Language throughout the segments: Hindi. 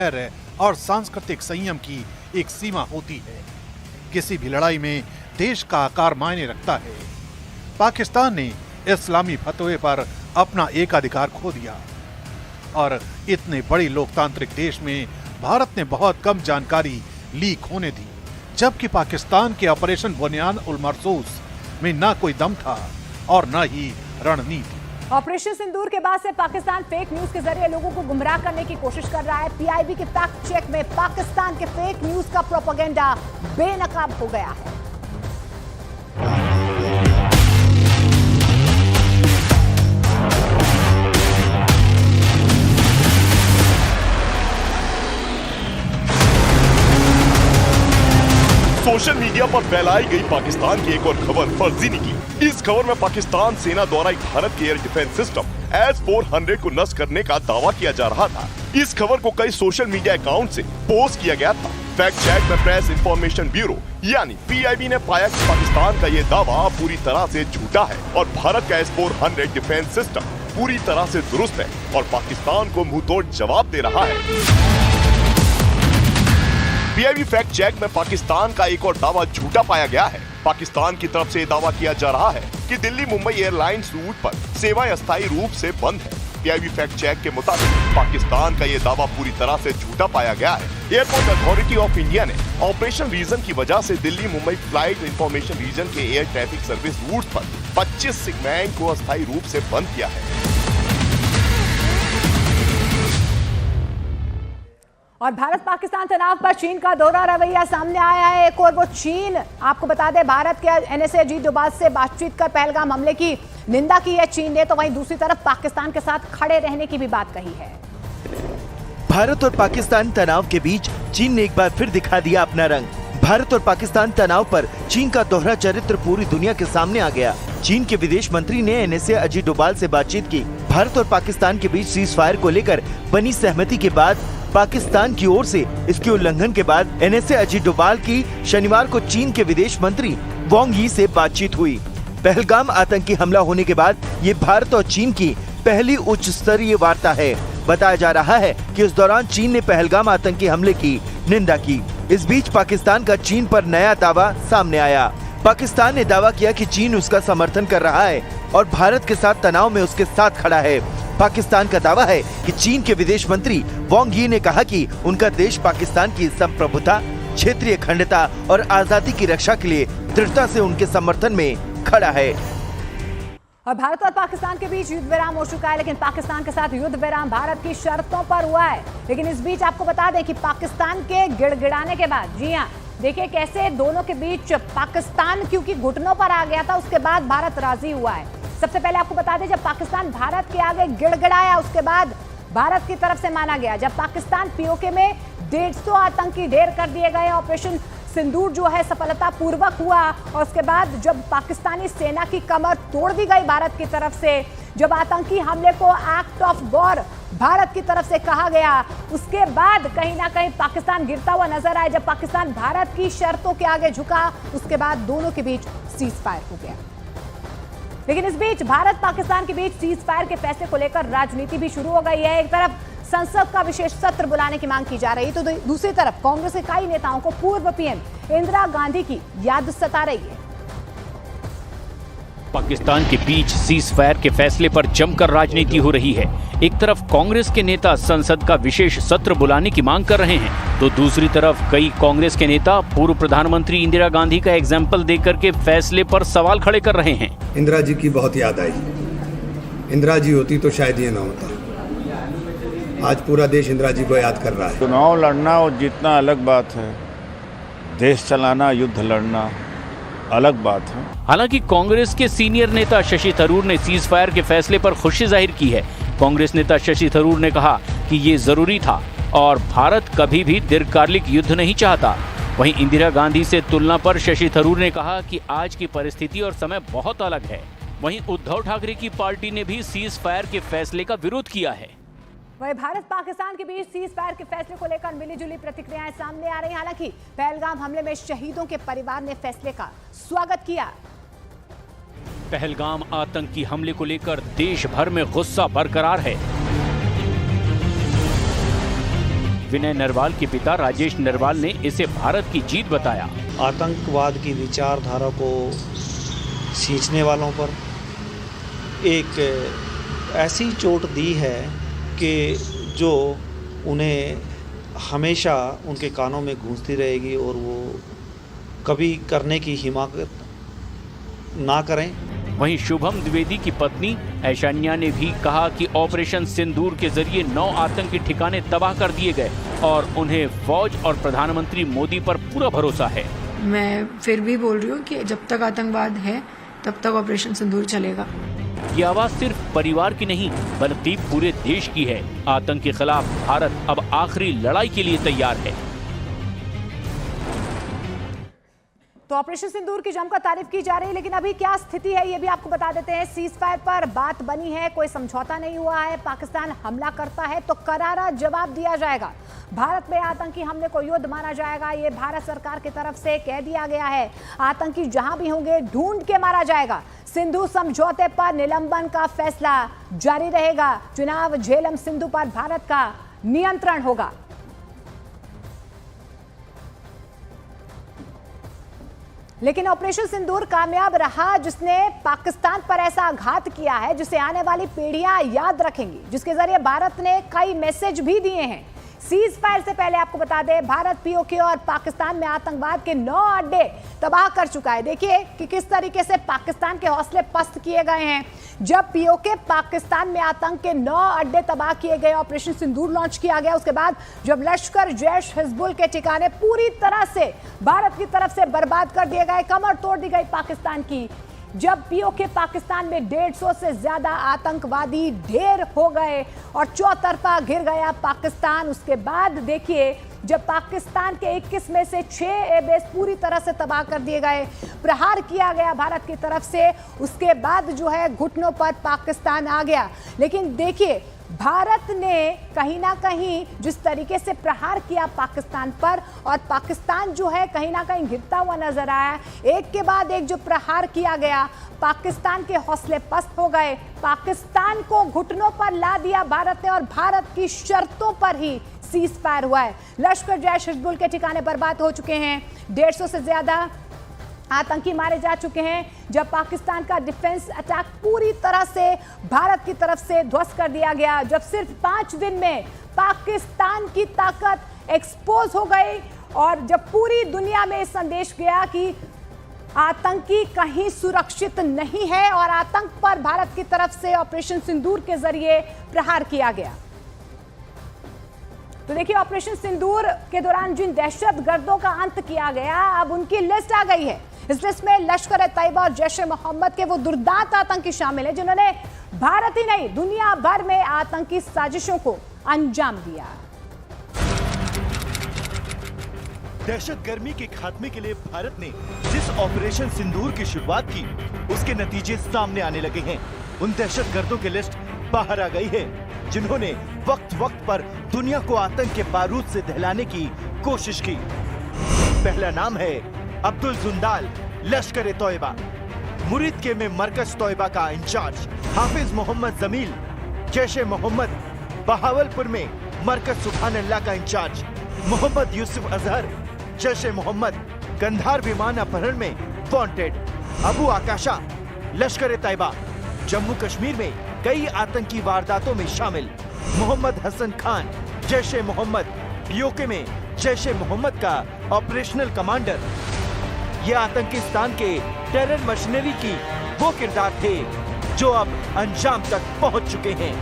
धैर्य और सांस्कृतिक संयम की एक सीमा होती है। किसी भी लड़ाई में देश का आकार मायने रखता है। पाकिस्तान ने इस्लामी फतवे पर अपना एकाधिकार खो दिया और इतने बड़ी लोकतांत्रिक देश में भारत ने बहुत कम जानकारी लीक होने दी, जबकि पाकिस्तान के ऑपरेशन बुनियाद उल मरसूस में ना कोई दम था और न ही रणनीति। ऑपरेशन सिंदूर के बाद से पाकिस्तान फेक न्यूज के जरिए लोगों को गुमराह करने की कोशिश कर रहा है। पीआईबी के फैक्ट चेक में पाकिस्तान के फेक न्यूज का प्रोपेगेंडा बेनकाब हो गया है। सोशल मीडिया पर फैलाई गई पाकिस्तान की एक और खबर फर्जी निकली। इस खबर में पाकिस्तान सेना द्वारा एक भारत के एयर डिफेंस सिस्टम S-400 को नष्ट करने का दावा किया जा रहा था। इस खबर को कई सोशल मीडिया अकाउंट से पोस्ट किया गया था। फैक्ट चेक में प्रेस इंफॉर्मेशन ब्यूरो यानी पीआईबी ने पाया कि पाकिस्तान का ये दावा पूरी तरह से झूठा है और भारत का S-400 डिफेंस सिस्टम पूरी तरह से दुरुस्त है और पाकिस्तान को मुंहतोड़ जवाब दे रहा है। पीआईबी फैक्ट चेक में पाकिस्तान का एक और दावा झूठा पाया गया है। पाकिस्तान की तरफ से दावा किया जा रहा है कि दिल्ली मुंबई एयरलाइंस रूट पर सेवाएं अस्थायी रूप से बंद है। पीआईबी फैक्ट चेक के मुताबिक पाकिस्तान का ये दावा पूरी तरह से झूठा पाया गया है। एयरपोर्ट अथॉरिटी ऑफ इंडिया ने ऑपरेशन रीजन की वजह से Delhi Mumbai flight information region के एयर ट्रैफिक सर्विस रूट पर 25 सेगमेंट को अस्थायी रूप से बंद किया है। और भारत पाकिस्तान तनाव पर चीन का दोहरा रवैया सामने आया है। एक और वो चीन, आपको बता दें, भारत के एनएसए अजीत डोभाल से बातचीत कर पहलगाम हमले की निंदा की है चीन ने, तो वहीं दूसरी तरफ पाकिस्तान के साथ खड़े रहने की भी बात कही है। भारत और पाकिस्तान तनाव के बीच चीन ने एक बार फिर दिखा दिया अपना रंग। भारत और पाकिस्तान तनाव पर चीन का दोहरा चरित्र पूरी दुनिया के सामने आ गया। चीन के विदेश मंत्री ने एनएसए अजीत डोभाल से बातचीत की। भारत और पाकिस्तान के बीच सीज फायर को लेकर बनी सहमति के बाद पाकिस्तान की ओर से इसके उल्लंघन के बाद एनएसए अजीत डोभाल की शनिवार को चीन के विदेश मंत्री वांग यी से बातचीत हुई। पहलगाम आतंकी हमला होने के बाद ये भारत और चीन की पहली उच्च स्तरीय वार्ता है। बताया जा रहा है कि इस दौरान चीन ने पहलगाम आतंकी हमले की निंदा की। इस बीच पाकिस्तान का चीन पर नया दावा सामने आया। पाकिस्तान ने दावा किया कि चीन उसका समर्थन कर रहा है और भारत के साथ तनाव में उसके साथ खड़ा है। पाकिस्तान का दावा है कि चीन के विदेश मंत्री वांग यी ने कहा कि उनका देश पाकिस्तान की संप्रभुता, क्षेत्रीय अखंडता और आजादी की रक्षा के लिए दृढ़ता से उनके समर्थन में खड़ा है। और भारत और पाकिस्तान के बीच युद्ध विराम हो चुका है, लेकिन पाकिस्तान के साथ युद्ध विराम भारत की शर्तों पर हुआ है। लेकिन इस बीच आपको बता दें कि पाकिस्तान के गिड़गिड़ाने के बाद, जी हाँ, देखिए कैसे दोनों के बीच पाकिस्तान क्योंकि घुटनों पर आ गया था, उसके बाद भारत राजी हुआ है। सबसे पहले आपको बता दें, जब पाकिस्तान भारत के आगे गिड़गिड़ाया, उसके बाद भारत की तरफ से माना गया। जब पाकिस्तान पीओके में 150 आतंकी ढेर कर दिए गए, ऑपरेशन सिंदूर जो है सफलतापूर्वक हुआ, और उसके बाद जब पाकिस्तानी सेना की कमर तोड़ दी गई भारत की तरफ से, जब आतंकी हमले को एक्ट ऑफ वॉर भारत की तरफ से कहा गया, उसके बाद कहीं ना कहीं पाकिस्तान गिरता हुआ नजर आया। जब पाकिस्तान भारत की शर्तों के आगे झुका, उसके बाद दोनों के बीच सीज फायर हो गया। लेकिन इस बीच भारत पाकिस्तान के बीच सीज फायर के फैसले को लेकर राजनीति भी शुरू हो गई है। एक तरफ संसद का विशेष सत्र बुलाने की मांग की जा रही है, तो दूसरी तरफ कांग्रेस के कई नेताओं को पूर्व पीएम इंदिरा गांधी की याद सता रही है। पाकिस्तान के बीच सीज फायर के फैसले पर जमकर राजनीति हो रही है। एक तरफ कांग्रेस के नेता संसद का विशेष सत्र बुलाने की मांग कर रहे हैं, तो दूसरी तरफ कई कांग्रेस के नेता पूर्व प्रधानमंत्री इंदिरा गांधी का एग्जाम्पल देकर के फैसले पर सवाल खड़े कर रहे हैं। इंदिरा जी की बहुत याद आई। इंदिरा जी होती तो शायद ये ना होता। आज पूरा देश इंदिरा जी को याद कर रहा है। चुनाव लड़ना और जीतना अलग बात है, देश चलाना, युद्ध लड़ना अलग बात है। हालांकि कांग्रेस के सीनियर नेता शशि थरूर ने सीज फायर के फैसले पर खुशी जाहिर की है। कांग्रेस नेता शशि थरूर ने कहा कि ये जरूरी था और भारत कभी भी दीर्घकालिक युद्ध नहीं चाहता। वहीं इंदिरा गांधी से तुलना पर शशि थरूर ने कहा कि आज की परिस्थिति और समय बहुत अलग है। वहीं उद्धव ठाकरे की पार्टी ने भी सीज फायर के फैसले का विरोध किया है। वहीं भारत पाकिस्तान के बीच सीज फायर के फैसले को लेकर मिलीजुली प्रतिक्रियाएं सामने आ रही हैं। हालांकि पहलगाम हमले में शहीदों के परिवार ने फैसले का स्वागत किया। पहलगाम आतंकी हमले को लेकर देश भर में गुस्सा बरकरार है। विनय नरवाल के पिता राजेश नरवाल ने इसे भारत की जीत बताया। आतंकवाद की विचारधारा को सींचने वालों पर एक ऐसी चोट दी है कि जो उन्हें हमेशा उनके कानों में गूंजती रहेगी और वो कभी करने की हिम्मत ना करें। वहीं शुभम द्विवेदी की पत्नी ऐशान्या ने भी कहा कि ऑपरेशन सिंदूर के जरिए 9 आतंकी ठिकाने तबाह कर दिए गए और उन्हें फौज और प्रधानमंत्री मोदी पर पूरा भरोसा है। मैं फिर भी बोल रही हूँ कि जब तक आतंकवाद है तब तक ऑपरेशन सिंदूर चलेगा। ये आवाज सिर्फ परिवार की नहीं बल्कि पूरे देश की है। आतंक के खिलाफ भारत अब आखिरी लड़ाई के लिए तैयार है। तो ऑपरेशन सिंदूर की जमकर तारीफ की जा रही है, लेकिन अभी क्या स्थिति है ये भी आपको बता देते हैं। सीज फायर पर बात बनी है, कोई समझौता नहीं हुआ है। पाकिस्तान हमला करता है तो करारा जवाब दिया जाएगा। भारत में आतंकी हमले को युद्ध माना जाएगा, ये भारत सरकार की तरफ से कह दिया गया है। आतंकी जहां भी होंगे ढूंढ के मारा जाएगा। सिंधु समझौते पर निलंबन का फैसला जारी रहेगा। चुनाव झेलम सिंधु पर भारत का नियंत्रण होगा। लेकिन ऑपरेशन सिंदूर कामयाब रहा, जिसने पाकिस्तान पर ऐसा आघात किया है जिसे आने वाली पीढ़ियां याद रखेंगी, जिसके जरिए भारत ने कई मैसेज भी दिए हैं। सीज फायर से पहले आपको बता दें, भारत पीओके और पाकिस्तान में आतंकवाद के 9 अड्डे तबाह कर चुका है। देखिए कि किस तरीके से पाकिस्तान के हौसले पस्त किए गए हैं। जब पीओके पाकिस्तान में आतंक के 9 अड्डे तबाह किए गए, ऑपरेशन सिंदूर लॉन्च किया गया, उसके बाद जब लश्कर जैश हिजबुल के ठिकाने पूरी तरह से भारत की तरफ से बर्बाद कर दिए गए, कमर तोड़ दी गई पाकिस्तान की, जब पीओके पाकिस्तान में 150 से ज्यादा आतंकवादी ढेर हो गए और चौतरफा घिर गया पाकिस्तान, उसके बाद देखिए जब पाकिस्तान के 21 में से 6 एयरबेस पूरी तरह से तबाह कर दिए गए, प्रहार किया गया भारत की तरफ से, उसके बाद जो है घुटनों पर पाकिस्तान आ गया। लेकिन देखिए भारत ने कहीं ना कहीं जिस तरीके से प्रहार किया पाकिस्तान पर, और पाकिस्तान जो है कहीं ना कहीं गिरता हुआ नजर आया। एक के बाद एक जो प्रहार किया गया, पाकिस्तान के हौसले पस्त हो गए। पाकिस्तान को घुटनों पर ला दिया भारत ने और भारत की शर्तों पर ही सीज फायर हुआ है। लश्कर जैश हिजबुल के ठिकाने बर्बाद हो चुके हैं, 150 से ज्यादा आतंकी मारे जा चुके हैं। जब पाकिस्तान का डिफेंस अटैक पूरी तरह से भारत की तरफ से ध्वस्त कर दिया गया, जब सिर्फ 5 दिन में पाकिस्तान की ताकत एक्सपोज हो गई और जब पूरी दुनिया में संदेश गया कि आतंकी कहीं सुरक्षित नहीं है और आतंक पर भारत की तरफ से ऑपरेशन सिंदूर के जरिए प्रहार किया गया। तो देखिए ऑपरेशन सिंदूर के दौरान जिन दहशतगर्दों का अंत किया गया, अब उनकी लिस्ट आ गई है। इस लिस्ट में लश्कर ए तैयबा और जैश ए मोहम्मद के वो दुर्दांत आतंकी शामिल हैं जिन्होंने भारत ही नहीं दुनिया भर में आतंकी साजिशों को अंजाम दिया। दहशत गर्मी के खात्मे के लिए भारत ने जिस ऑपरेशन सिंदूर की शुरुआत की, उसके नतीजे सामने आने लगे हैं। उन दहशतगर्दों की लिस्ट बाहर आ गई है जिन्होंने वक्त वक्त पर दुनिया को आतंक के बारूद से दहलाने की कोशिश की। पहला नाम है अब्दुल जुंदाल, लश्कर ए तैयबा। मुरीद के में मरकज तैयबा का इंचार्ज। हाफिज मोहम्मद जमील, जैश ए मोहम्मद। बहावलपुर में मरकज सुभान अल्लाह का इंचार्ज। मोहम्मद यूसुफ अजहर, जैश ए मोहम्मद। कंधार विमान अपहरण में वांटेड अबू आकाशा, लश्कर ए तैयबा। जम्मू कश्मीर में कई आतंकी वारदातों में शामिल मोहम्मद हसन खान, जैश ए मोहम्मद। पीओके में जैश ए मोहम्मद का ऑपरेशनल कमांडर। ये आतंकिस्तान के टेरर मशीनरी की वो किरदार थे जो अब अंजाम तक पहुंच चुके हैं।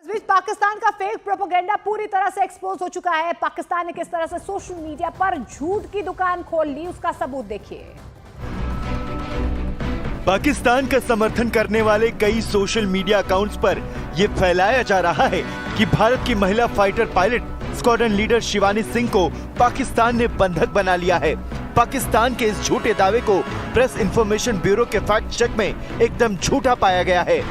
इस बीच पाकिस्तान का फेक प्रोपेगेंडा पूरी तरह से एक्सपोज हो चुका है। पाकिस्तान ने किस तरह से सोशल मीडिया पर झूठ की दुकान खोल ली, उसका सबूत देखिए। पाकिस्तान का समर्थन करने वाले कई सोशल मीडिया अकाउंट्स पर यह फैलाया जा रहा है कि भारत की महिला fighter pilot squadron leader Shivani Singh को पाकिस्तान ने बंधक बना लिया है। पाकिस्तान के इस झूठे दावे को प्रेस इंफॉर्मेशन ब्यूरो के फैक्ट चेक में एकदम झूठा पाया गया है।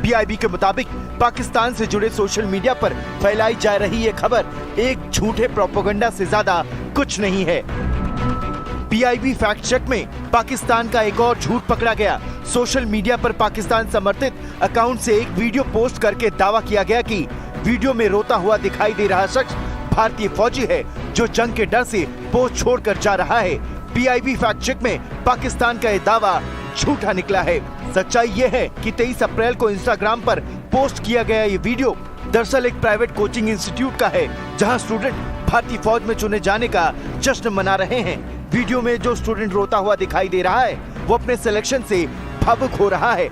पीआईबी के मुताबिक पाकिस्तान से जुड़े सोशल मीडिया पर फैलाई जा रही ये खबर एक झूठे प्रोपेगेंडा से ज्यादा कुछ नहीं है। पीआईबी फैक्ट चेक में पाकिस्तान का एक और झूठ पकड़ा गया। सोशल मीडिया पर पाकिस्तान समर्थित अकाउंट से एक वीडियो पोस्ट करके दावा किया गया कि वीडियो में रोता हुआ दिखाई दे रहा शख्स भारतीय फौजी है जो जंग के डर से पोस्ट छोड़कर जा रहा है। PIB फैक्ट चेक में पाकिस्तान का यह दावा झूठा निकला है। सच्चाई ये है कि 23 अप्रैल को इंस्टाग्राम पर पोस्ट किया गया ये वीडियो दरअसल एक प्राइवेट कोचिंग इंस्टीट्यूट का है, जहां स्टूडेंट भारतीय फौज में चुने जाने का जश्न मना रहे हैं। वीडियो में जो स्टूडेंट रोता हुआ दिखाई दे रहा है वो अपने सिलेक्शन से भावुक हो रहा है।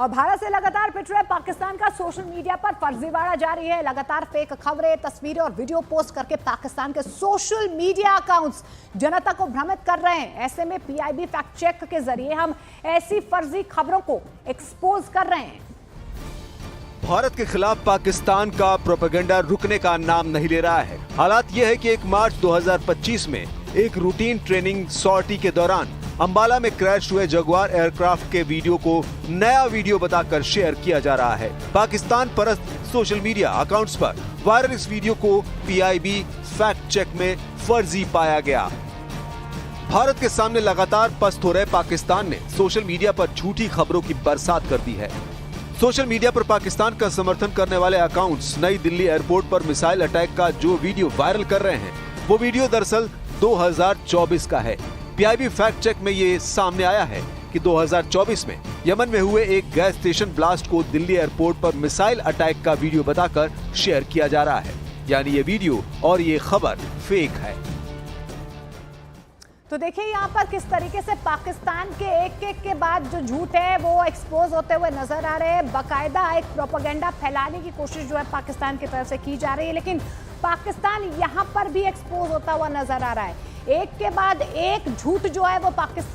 और भारत से लगातार पिट रहे पाकिस्तान का सोशल मीडिया पर फर्जीवाड़ा जारी है। लगातार फेक खबरें, तस्वीरें और वीडियो पोस्ट करके पाकिस्तान के सोशल मीडिया अकाउंट्स जनता को भ्रमित कर रहे हैं। ऐसे में PIB फैक्ट चेक के जरिए हम ऐसी फर्जी खबरों को एक्सपोज कर रहे हैं। भारत के खिलाफ पाकिस्तान का प्रोपेगेंडा रुकने का नाम नहीं ले रहा है। हालात ये है कि 1 मार्च 2025 में एक रूटीन ट्रेनिंग सॉर्टी के दौरान अंबाला में क्रैश हुए जगुआर एयरक्राफ्ट के वीडियो को नया वीडियो बताकर शेयर किया जा रहा है। पाकिस्तान परस्त सोशल मीडिया अकाउंट्स पर वायरल इस वीडियो को PIB फैक्ट चेक में फर्जी पाया गया। भारत के सामने लगातार पस्त हो रहे पाकिस्तान ने सोशल मीडिया पर झूठी खबरों की बरसात कर दी है। सोशल मीडिया पर पाकिस्तान का समर्थन करने वाले अकाउंट्स नई दिल्ली एयरपोर्ट पर मिसाइल अटैक का जो वीडियो वायरल कर रहे हैं वो वीडियो दरअसल 2024 का है। PIB फैक्ट चेक में ये सामने आया है कि 2024 में यमन में हुए एक गैस स्टेशन ब्लास्ट को दिल्ली एयरपोर्ट पर मिसाइल अटैक का वीडियो बताकर शेयर किया जा रहा है। यानी ये वीडियो और ये खबर फेक है। तो देखिए यहाँ पर किस तरीके से पाकिस्तान के एक के बाद जो झूठ है वो एक्सपोज होते हुए नजर आ रहे हैं। बाकायदा एक प्रोपेगेंडा फैलाने की कोशिश जो है पाकिस्तान की तरफ से की जा रही है, लेकिन पाकिस्तान यहाँ पर भी एक्सपोज होता हुआ नजर आ रहा है। एक के बाद एक झूठ जो है वो पाकिस्तान